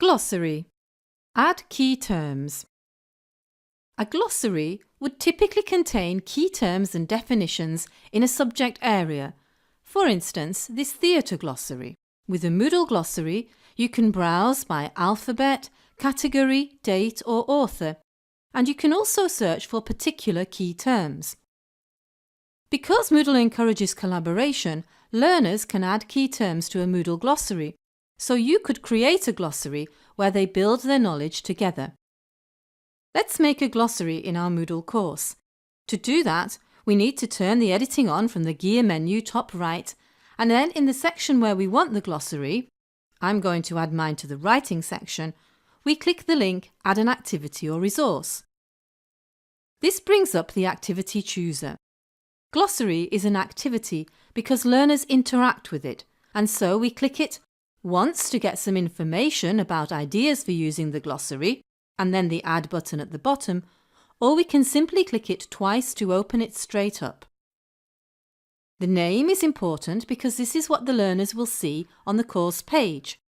Glossary. Add key terms. A glossary would typically contain key terms and definitions in a subject area. For instance, this theatre glossary. With a Moodle glossary, you can browse by alphabet, category, date or author, and you can also search for particular key terms. Because Moodle encourages collaboration, learners can add key terms to a Moodle glossary, so you could create a glossary where they build their knowledge together. Let's make a glossary in our Moodle course. To do that, we need to turn the editing on from the gear menu top right, and then in the section where we want the glossary, I'm going to add mine to the writing section, we click the link Add an activity or resource. This brings up the activity chooser. Glossary is an activity because learners interact with it, and so we click it once to get some information about ideas for using the glossary, and then the Add button at the bottom, or we can simply click it twice to open it straight up. The name is important because this is what the learners will see on the course page.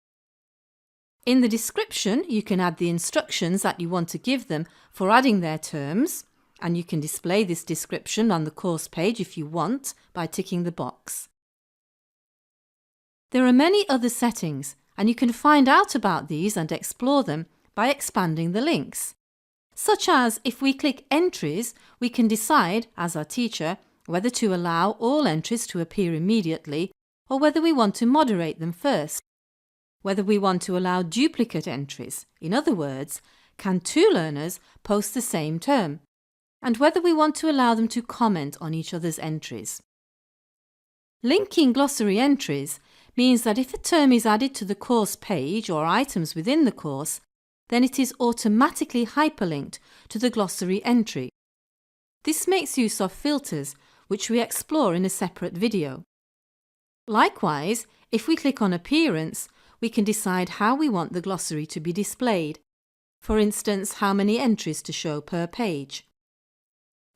In the description, you can add the instructions that you want to give them for adding their terms, and you can display this description on the course page if you want by ticking the box. There are many other settings, and you can find out about these and explore them by expanding the links. Such as if we click Entries, we can decide, as our teacher, whether to allow all entries to appear immediately or whether we want to moderate them first. Whether we want to allow duplicate entries, in other words, can two learners post the same term, and whether we want to allow them to comment on each other's entries. Linking glossary entries means that if a term is added to the course page or items within the course, then it is automatically hyperlinked to the glossary entry. This makes use of filters, which we explore in a separate video. Likewise, if we click on Appearance, we can decide how we want the glossary to be displayed. For instance, how many entries to show per page.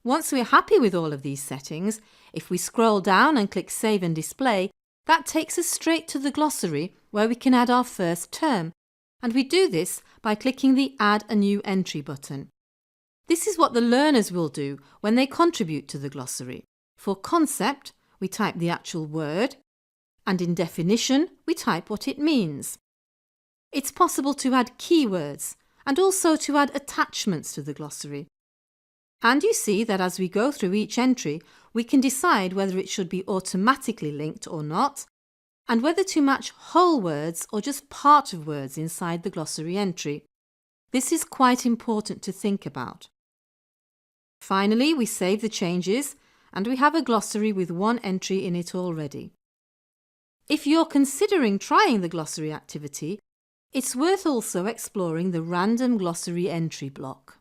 Once we're happy with all of these settings, if we scroll down and click Save and Display, that takes us straight to the glossary where we can add our first term, and we do this by clicking the Add a New Entry button. This is what the learners will do when they contribute to the glossary. For concept, we type the actual word, and in definition, we type what it means. It's possible to add keywords and also to add attachments to the glossary. And you see that as we go through each entry, we can decide whether it should be automatically linked or not, and whether to match whole words or just part of words inside the glossary entry. This is quite important to think about. Finally, we save the changes, and we have a glossary with one entry in it already. If you're considering trying the glossary activity, it's worth also exploring the random glossary entry block.